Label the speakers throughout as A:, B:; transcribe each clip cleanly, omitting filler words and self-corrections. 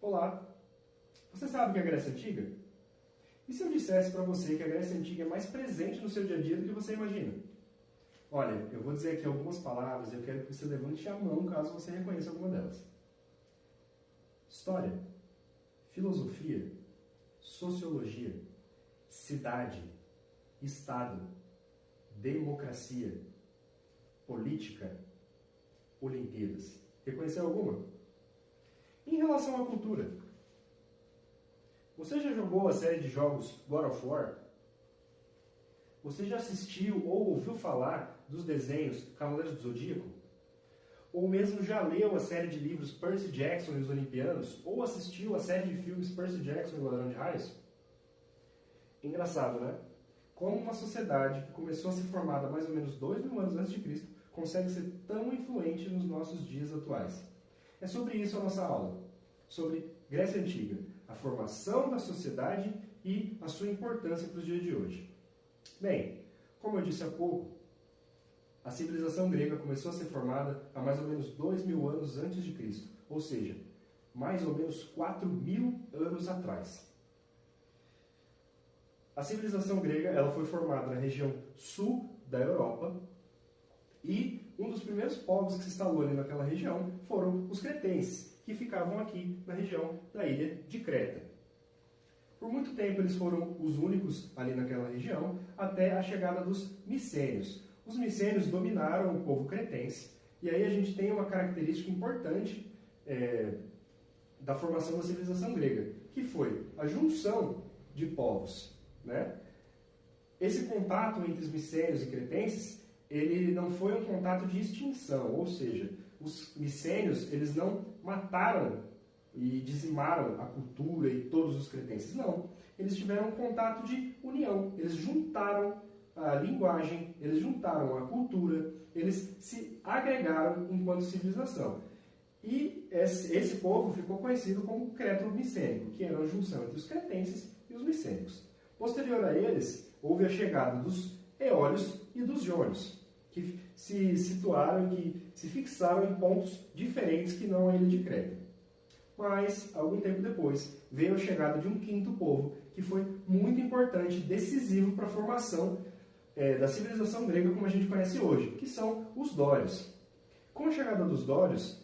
A: Olá! Você sabe o que é a Grécia Antiga? E se eu dissesse para você que a Grécia Antiga é mais presente no seu dia a dia do que você imagina? Olha, eu vou dizer aqui algumas palavras e eu quero que você levante a mão caso você reconheça alguma delas. História, filosofia, sociologia, cidade, Estado, democracia, política, Olimpíadas. Reconheceu alguma? Em relação à cultura, você já jogou a série de jogos God of War? Você já assistiu ou ouviu falar dos desenhos Cavaleiros do Zodíaco? Ou mesmo já leu a série de livros Percy Jackson e os Olimpianos? Ou assistiu a série de filmes Percy Jackson e o Ladrão de Raios? Engraçado, né? Como uma sociedade que começou a ser formada mais ou menos 2000 anos antes de Cristo consegue ser tão influente nos nossos dias atuais. É sobre isso a nossa aula, sobre Grécia Antiga, a formação da sociedade e a sua importância para os dias de hoje. Bem, como eu disse há pouco, a civilização grega começou a ser formada há mais ou menos 2000 anos antes de Cristo, ou seja, mais ou menos 4000 anos atrás. A civilização grega ela foi formada na região sul da Europa e um dos primeiros povos que se instalou ali naquela região foram os cretenses, que ficavam aqui na região da ilha de Creta. Por muito tempo eles foram os únicos ali naquela região, até a chegada dos micênios. Os micênios dominaram o povo cretense, e aí a gente tem uma característica importante da formação da civilização grega, que foi a junção de povos, né? Esse contato entre os micênios e cretenses, ele não foi um contato de extinção, ou seja, os micênios eles não mataram e dizimaram a cultura e todos os cretenses, não. Eles tiveram um contato de união, eles juntaram a linguagem, eles juntaram a cultura, eles se agregaram enquanto civilização. E esse povo ficou conhecido como creto-micênico, que era a junção entre os cretenses e os micênicos. Posterior a eles, houve a chegada dos eólios e dos jônios, que se situaram e que se fixaram em pontos diferentes que não a ilha de Creta. Mas, algum tempo depois, veio a chegada de um quinto povo, que foi muito importante, decisivo para a formação da civilização grega como a gente conhece hoje, que são os dórios. Com a chegada dos dórios,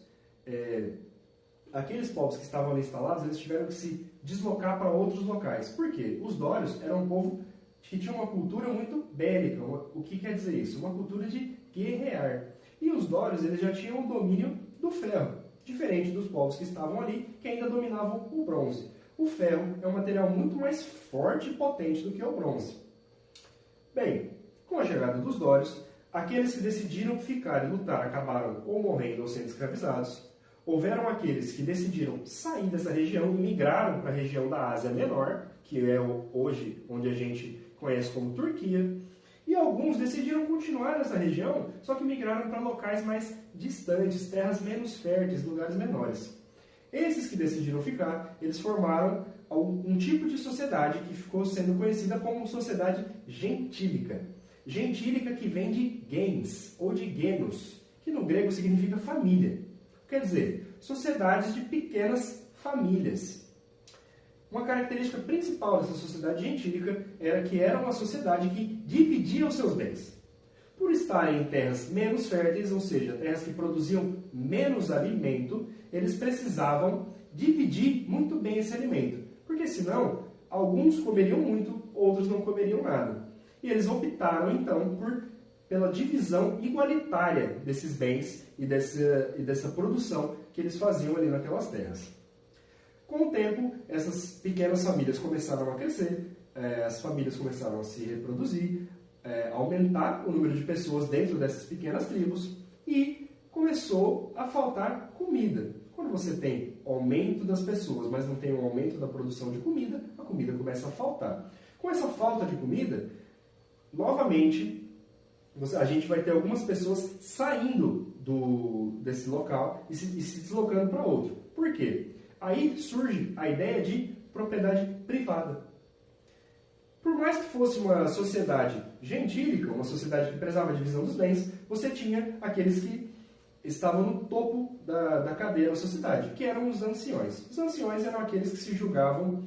A: aqueles povos que estavam ali instalados, eles tiveram que se deslocar para outros locais. Por quê? Os dórios eram um povo que tinha uma cultura muito bélica. O que quer dizer isso? Uma cultura de guerrear. E os dórios eles já tinham o domínio do ferro, diferente dos povos que estavam ali, que ainda dominavam o bronze. O ferro é um material muito mais forte e potente do que o bronze. Bem, com a chegada dos dórios, aqueles que decidiram ficar e lutar acabaram ou morrendo ou sendo escravizados. Houveram aqueles que decidiram sair dessa região e migraram para a região da Ásia Menor, que é hoje onde a gente conhece como Turquia. E alguns decidiram continuar nessa região, só que migraram para locais mais distantes, terras menos férteis, lugares menores. Esses que decidiram ficar, eles formaram um tipo de sociedade que ficou sendo conhecida como sociedade gentílica. Gentílica que vem de gens, ou de genos, que no grego significa família. Quer dizer, sociedades de pequenas famílias. Uma característica principal dessa sociedade gentílica era que era uma sociedade que dividia os seus bens. Por estarem em terras menos férteis, ou seja, terras que produziam menos alimento, eles precisavam dividir muito bem esse alimento. Porque senão, alguns comeriam muito, outros não comeriam nada. E eles optaram, então, pela divisão igualitária desses bens e dessa produção que eles faziam ali naquelas terras. Com o tempo, essas pequenas famílias começaram a crescer, as famílias começaram a se reproduzir, aumentar o número de pessoas dentro dessas pequenas tribos e começou a faltar comida. Quando você tem aumento das pessoas, mas não tem um aumento da produção de comida, a comida começa a faltar. Com essa falta de comida, novamente, a gente vai ter algumas pessoas saindo desse local e se deslocando para outro. Por quê? Aí surge a ideia de propriedade privada. Por mais que fosse uma sociedade gentílica, uma sociedade que prezava a divisão dos bens, você tinha aqueles que estavam no topo da cadeia da sociedade, que eram os anciões. Os anciões eram aqueles que se julgavam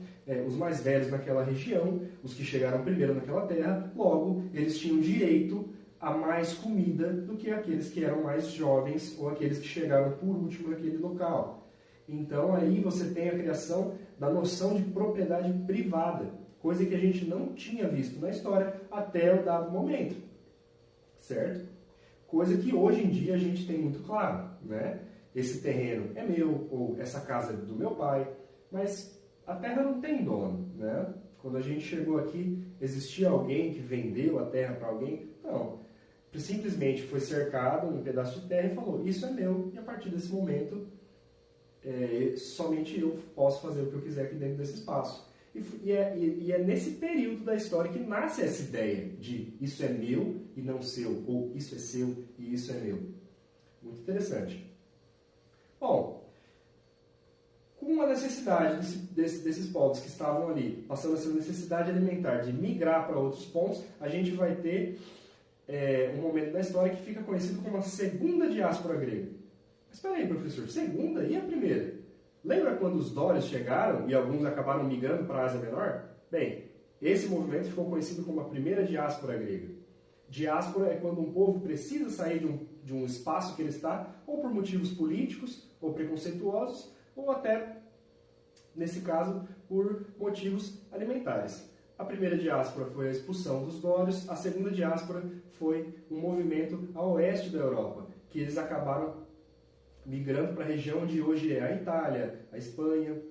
A: os mais velhos naquela região, os que chegaram primeiro naquela terra, logo eles tinham direito a mais comida do que aqueles que eram mais jovens ou aqueles que chegaram por último naquele local. Então aí você tem a criação da noção de propriedade privada, coisa que a gente não tinha visto na história até o dado momento, certo? Coisa que hoje em dia a gente tem muito claro, né? Esse terreno é meu, ou essa casa é do meu pai, mas a terra não tem dono, né? Quando a gente chegou aqui, existia alguém que vendeu a terra para alguém? Não. Simplesmente foi cercado um pedaço de terra e falou, isso é meu, e a partir desse momento, somente eu posso fazer o que eu quiser aqui dentro desse espaço. E é nesse período da história que nasce essa ideia de isso é meu e não seu, ou isso é seu e isso é meu. Muito interessante. Bom, com a necessidade desses povos que estavam ali, passando essa necessidade alimentar de migrar para outros pontos, a gente vai ter um momento da história que fica conhecido como a segunda diáspora grega. Mas espera aí, professor, segunda e a primeira? Lembra quando os dórios chegaram e alguns acabaram migrando para a Ásia Menor? Bem, esse movimento ficou conhecido como a primeira diáspora grega. Diáspora é quando um povo precisa sair de um espaço que ele está, ou por motivos políticos, ou preconceituosos, ou até, nesse caso, por motivos alimentares. A primeira diáspora foi a expulsão dos dórios, a segunda diáspora foi um movimento a oeste da Europa, que eles acabaram migrando para a região onde hoje é a Itália, a Espanha.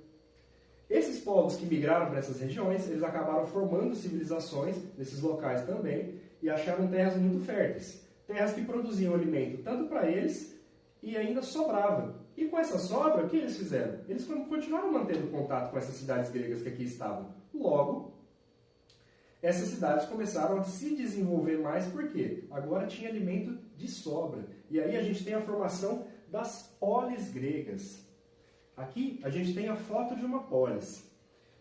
A: Esses povos que migraram para essas regiões, eles acabaram formando civilizações nesses locais também e acharam terras muito férteis. Terras que produziam alimento tanto para eles e ainda sobrava. E com essa sobra, o que eles fizeram? Eles continuaram mantendo contato com essas cidades gregas que aqui estavam. Logo, essas cidades começaram a se desenvolver mais porque agora tinha alimento de sobra. E aí a gente tem a formação das polis gregas. Aqui a gente tem a foto de uma polis.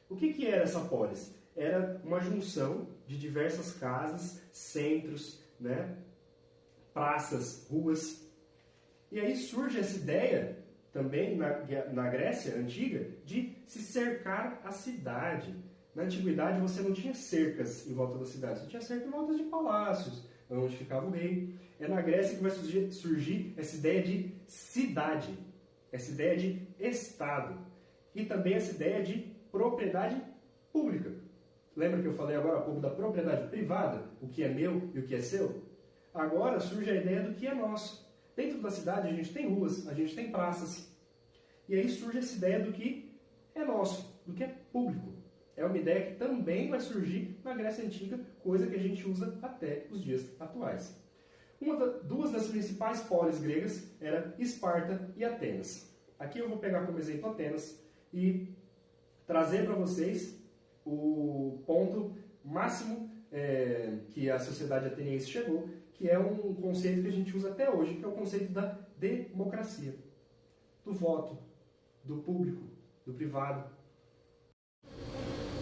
A: O que era essa polis? Era uma junção de diversas casas, centros, né? Praças, ruas. E aí surge essa ideia, também na Grécia Antiga, de se cercar a cidade. Na Antiguidade você não tinha cercas em volta da cidade, você tinha cerca em volta de palácios, onde ficava o rei. É na Grécia que vai surgir essa ideia de cidade, essa ideia de Estado e também essa ideia de propriedade pública. Lembra que eu falei agora há pouco da propriedade privada, o que é meu e o que é seu? Agora surge a ideia do que é nosso. Dentro da cidade a gente tem ruas, a gente tem praças. E aí surge essa ideia do que é nosso, do que é público. É uma ideia que também vai surgir na Grécia Antiga, coisa que a gente usa até os dias atuais. Duas das principais polis gregas eram Esparta e Atenas. Aqui eu vou pegar como exemplo Atenas e trazer para vocês o ponto máximo que a sociedade ateniense chegou, que é um conceito que a gente usa até hoje, que é o conceito da democracia, do voto, do público, do privado.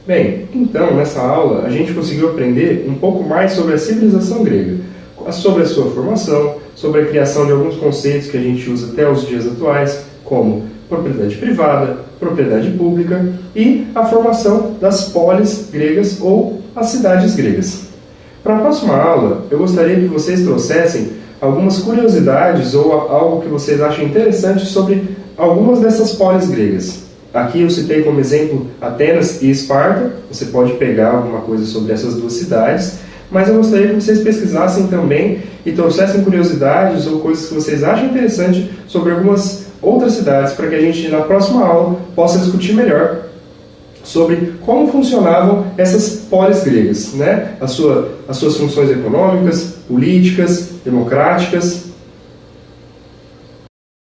A: Bem, então nessa aula a gente conseguiu aprender um pouco mais sobre a civilização grega, sobre a sua formação, sobre a criação de alguns conceitos que a gente usa até os dias atuais, como propriedade privada, propriedade pública e a formação das polis gregas ou as cidades gregas. Para a próxima aula, eu gostaria que vocês trouxessem algumas curiosidades ou algo que vocês achem interessante sobre algumas dessas polis gregas. Aqui eu citei como exemplo Atenas e Esparta, você pode pegar alguma coisa sobre essas duas cidades, mas eu gostaria que vocês pesquisassem também e trouxessem curiosidades ou coisas que vocês acham interessante sobre algumas outras cidades, para que a gente na próxima aula possa discutir melhor sobre como funcionavam essas polis gregas, né? As suas funções econômicas, políticas, democráticas.